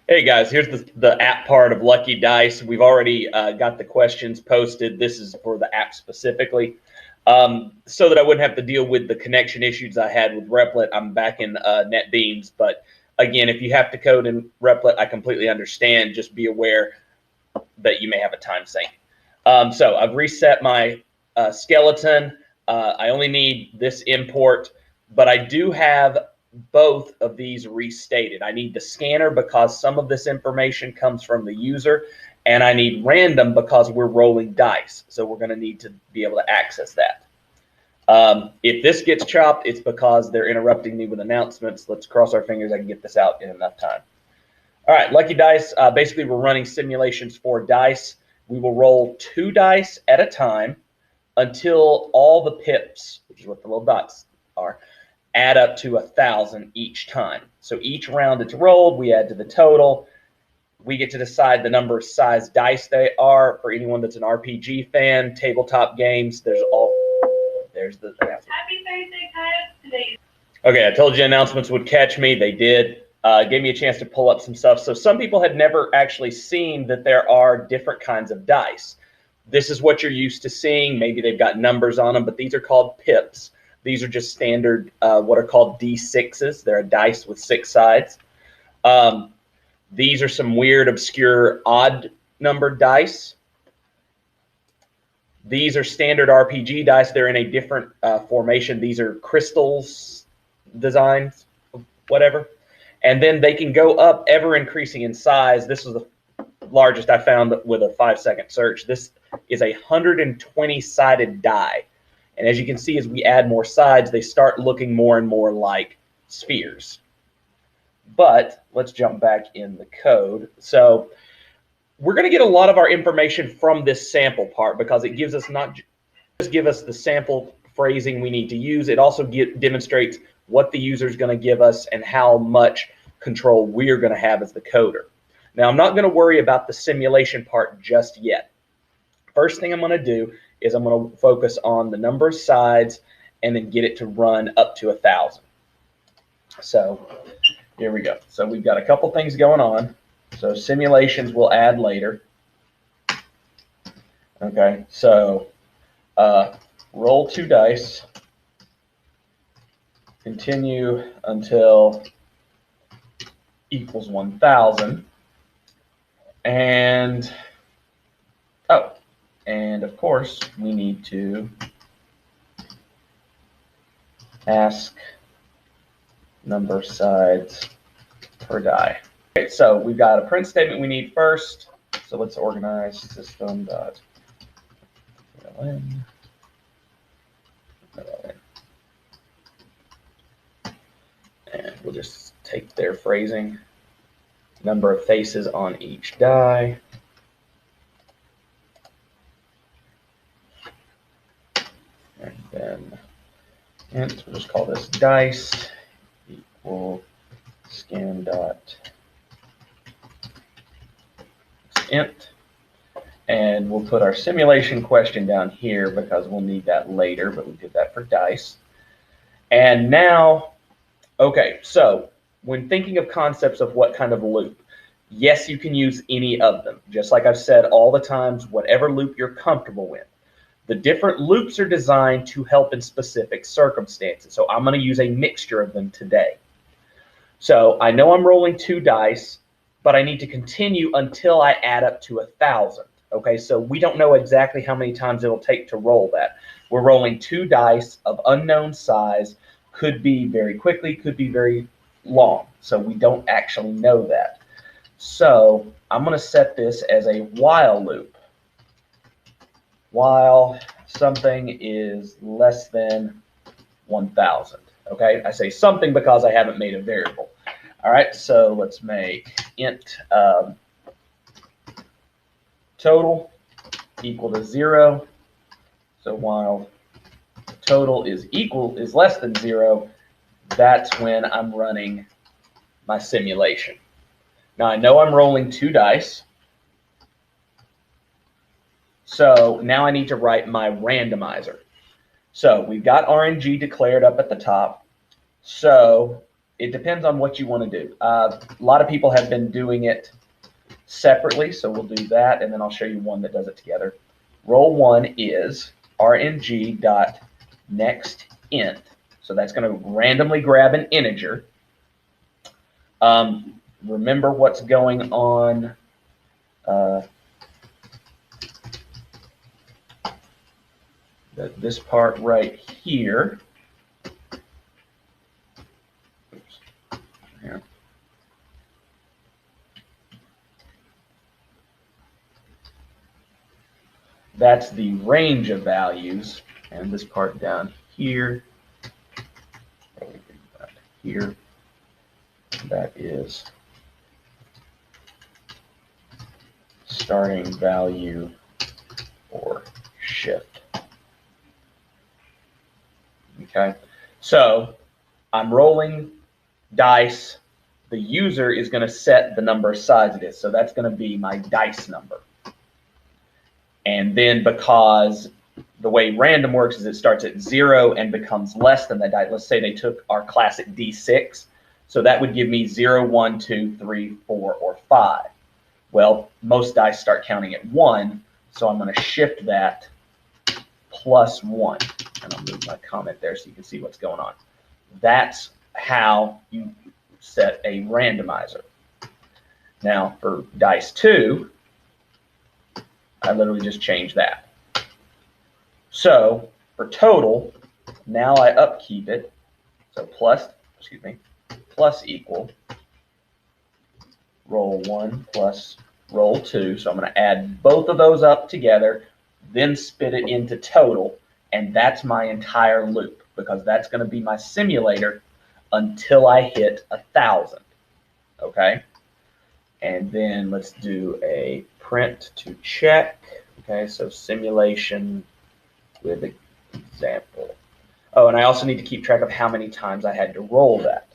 Hey guys, here's the app part of Lucky Dice. We've already got the questions posted. This is for the app specifically. So that I wouldn't have to deal with the connection issues I had with Replit. I'm back in NetBeans, but again, if you have to code in Replit, I completely understand. Just be aware that you may have a time sink. So I've reset my skeleton. I only need this import, but I do have both of these restated. I need the scanner because some of this information comes from the user, and I need random because we're rolling dice. So we're going to need to be able to access that. If this gets chopped, it's because they're interrupting me with announcements. Let's cross our fingers I can get this out in enough time. All right, Lucky Dice, basically we're running simulations for dice. We will roll 2 dice at a time until all the pips, which is what the little dots are, add up to 1,000 each time. So each round it's rolled, we add to the total. We get to decide the number of size dice they are. For anyone that's an RPG fan, tabletop games, there's the announcement. Happy Thursday, Kyle. Today. Okay, I told you announcements would catch me. They did. Gave me a chance to pull up some stuff. So some people had never actually seen that there are different kinds of dice. This is what you're used to seeing. Maybe they've got numbers on them, but these are called pips. These are just standard, what are called D6s. They're a dice with 6 sides. These are some weird, obscure, odd numbered dice. These are standard RPG dice. They're in a different formation. These are crystals designs, whatever. And then they can go up, ever increasing in size. This was the largest I found with a 5-second search. This is a 120-sided die. And as you can see, as we add more sides, they start looking more and more like spheres. But let's jump back in the code. So we're going to get a lot of our information from this sample part because it gives us not just give us the sample phrasing we need to use. It also demonstrates what the user is going to give us and how much control we're going to have as the coder. Now, I'm not going to worry about the simulation part just yet. First thing I'm going to do is I'm going to focus on the number of sides and then get it to run up to 1,000. So here we go. So we've got a couple things going on. So simulations we'll add later. Okay, so roll 2 dice. Continue until equals 1,000. And, and of course, we need to ask number of sides per die. Okay, so we've got a print statement we need first. So let's organize system.println. And we'll just take their phrasing. Number of faces on each die. And then int, we'll just call this dice equal scan dot int. And we'll put our simulation question down here because we'll need that later, but we did that for dice. And now, okay, so when thinking of concepts of what kind of loop, yes, you can use any of them. Just like I've said all the times, whatever loop you're comfortable with. The different loops are designed to help in specific circumstances. So I'm going to use a mixture of them today. So I know I'm rolling 2 dice, but I need to continue until I add up to 1,000. Okay, so we don't know exactly how many times it'll take to roll that. We're rolling 2 dice of unknown size. Could be very quickly, could be very long. So we don't actually know that. So I'm going to set this as a while loop. While something is less than 1,000. Okay, I say something because I haven't made a variable. All right, so let's make int total equal to 0. So while total is less than 0, that's when I'm running my simulation. Now I know I'm rolling 2 dice. So now I need to write my randomizer. So we've got RNG declared up at the top. So it depends on what you want to do. A lot of people have been doing it separately, so we'll do that, and then I'll show you one that does it together. Roll one is rng.nextInt. So that's going to randomly grab an integer. Remember what's going on. This part right here. Oops. Here. That's the range of values, and this part down here, here, that is starting value or shift. Okay, so I'm rolling dice. The user is going to set the number of sides it is, so that's going to be my dice number. And then because the way random works is it starts at 0 and becomes less than that dice. Let's say they took our classic D6. So that would give me 0, 1, 2, 3, 4, or 5. Well, most dice start counting at 1. So I'm going to shift that plus 1. And I'll move my comment there so you can see what's going on. That's how you set a randomizer. Now for dice 2, I literally just changed that. So for total, now I upkeep it. So plus equal roll 1 plus roll 2. So I'm going to add both of those up together, then spit it into total, and that's my entire loop because that's going to be my simulator until I hit 1,000. Okay? And then let's do a print to check. Okay, so simulation with example. Oh, and I also need to keep track of how many times I had to roll that.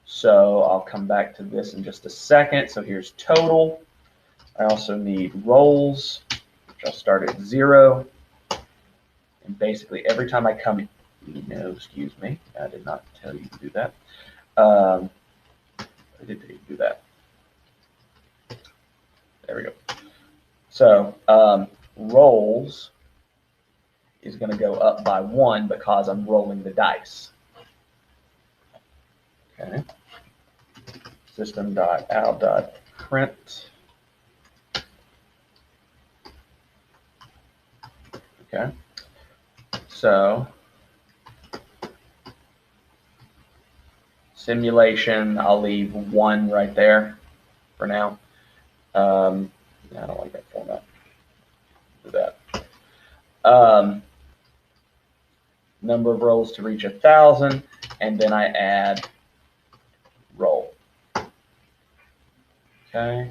So I'll come back to this in just a second. So here's total. I also need rolls, which I'll start at 0. And basically every time I come in, excuse me, I did not tell you to do that. I did tell you to do that. There we go. So rolls is going to go up by 1 because I'm rolling the dice. Okay. System.out.print. Okay. So simulation, I'll leave 1 right there for now. I don't like that format. Do that. Number of rolls to reach 1,000, and then I add roll. Okay.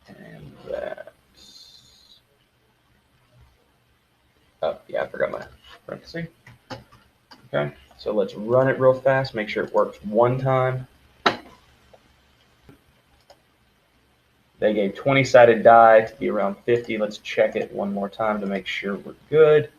And that's, oh yeah, I forgot my parenthesis. Okay, so let's run it real fast, make sure it works one time. They gave 20-sided die to be around 50. Let's check it one more time to make sure we're good.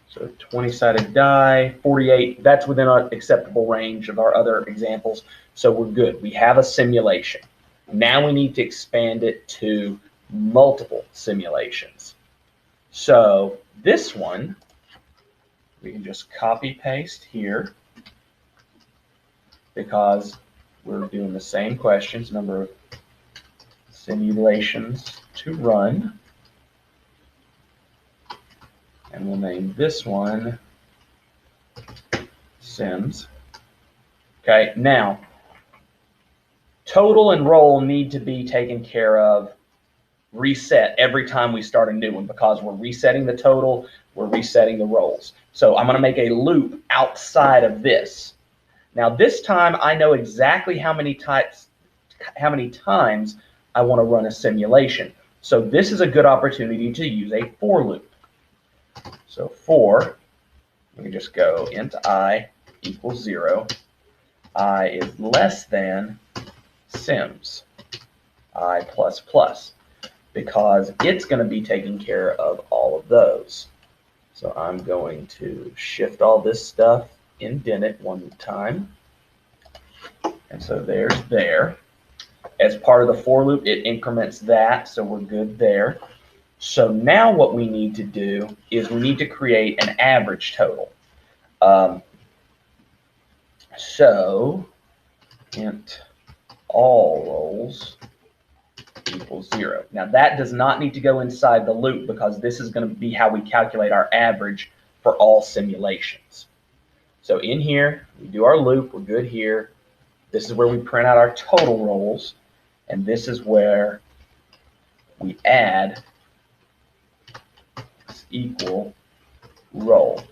So 20-sided die, 48, that's within our acceptable range of our other examples. So we're good. We have a simulation. Now we need to expand it to multiple simulations. So this one, we can just copy paste here because we're doing the same questions, number of simulations to run. And we'll name this one Sims. Okay, now total and roll need to be taken care of, reset every time we start a new one because we're resetting the total, we're resetting the rolls. So I'm going to make a loop outside of this. Now this time I know exactly how many times I want to run a simulation. So this is a good opportunity to use a for loop. So for, we can just go int I equals 0. I is less than sims, I plus plus, because it's going to be taking care of all of those. So I'm going to shift all this stuff indent it one time. And so there's there. As part of the for loop, it increments that, so we're good there. So now what we need to do is we need to create an average total. So int all rolls equals 0. Now that does not need to go inside the loop because this is going to be how we calculate our average for all simulations. So in here, we do our loop, we're good here. This is where we print out our total rolls, and this is where we add equal roll.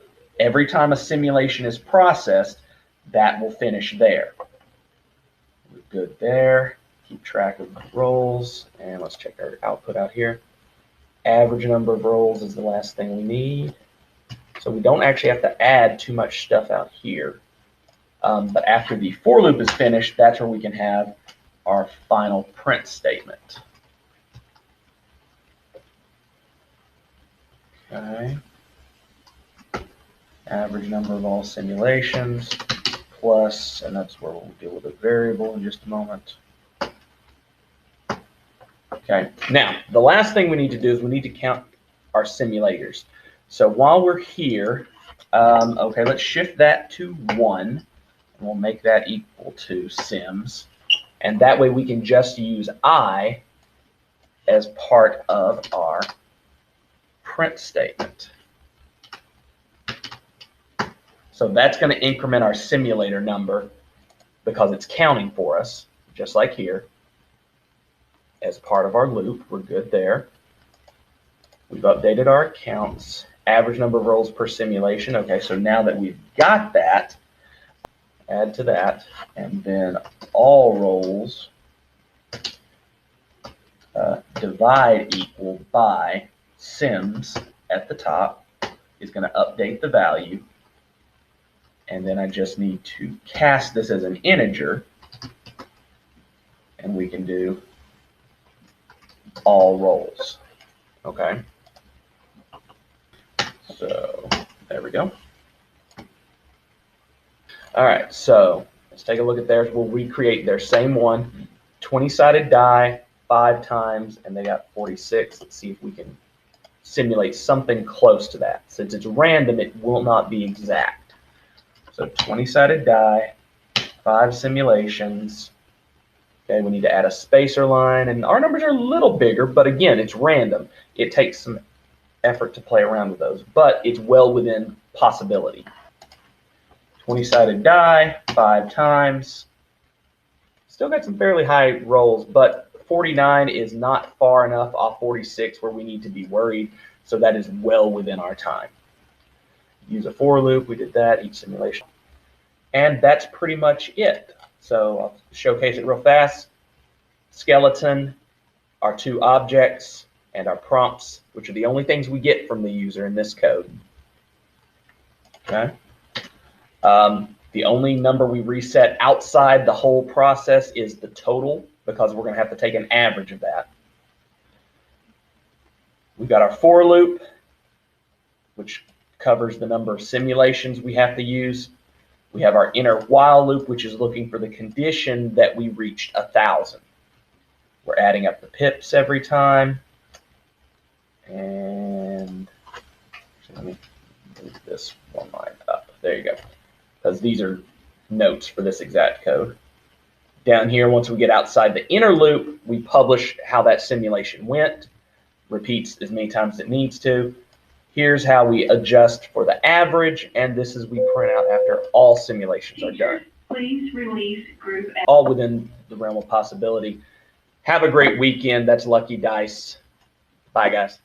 Every time a simulation is processed, that will finish there. We're good there. Keep track of the rolls, and let's check our output out here. Average number of rolls is the last thing we need. So we don't actually have to add too much stuff out here. But after the for loop is finished, that's where we can have our final print statement. Okay. Average number of all simulations plus, and that's where we'll deal with a variable in just a moment. Okay, now the last thing we need to do is we need to count our simulators. So while we're here, okay, let's shift that to 1, and we'll make that equal to sims. And that way we can just use I as part of our print statement. So that's going to increment our simulator number because it's counting for us, just like here. As part of our loop, we're good there. We've updated our accounts, average number of rolls per simulation. Okay, so now that we've got that, add to that, and then all rolls divide equal by sims at the top is going to update the value. And then I just need to cast this as an integer, and we can do all rolls. Okay. So there we go. All right, so let's take a look at theirs. We'll recreate their same one, 20-sided die, 5 times, and they got 46. Let's see if we can simulate something close to that. Since it's random, it will not be exact. So 20-sided die, 5 simulations. Okay, we need to add a spacer line, and our numbers are a little bigger, but again, it's random. It takes some effort to play around with those, but it's well within possibility. 20-sided die, 5 times. Still got some fairly high rolls, but 49 is not far enough off 46 where we need to be worried, so that is well within our time. Use a for loop, we did that, each simulation. And that's pretty much it. So I'll showcase it real fast. Skeleton, our 2 objects, and our prompts, which are the only things we get from the user in this code. Okay. The only number we reset outside the whole process is the total, because we're going to have to take an average of that. We've got our for loop, which covers the number of simulations we have to use. We have our inner while loop, which is looking for the condition that we reached 1,000. We're adding up the pips every time. And so let me move this one line up. There you go. Because these are notes for this exact code. Down here, once we get outside the inner loop, we publish how that simulation went, repeats as many times as it needs to. Here's how we adjust for the average, and this is we print out after all simulations are done. Please release group. All within the realm of possibility. Have a great weekend. That's Lucky Dice. Bye, guys.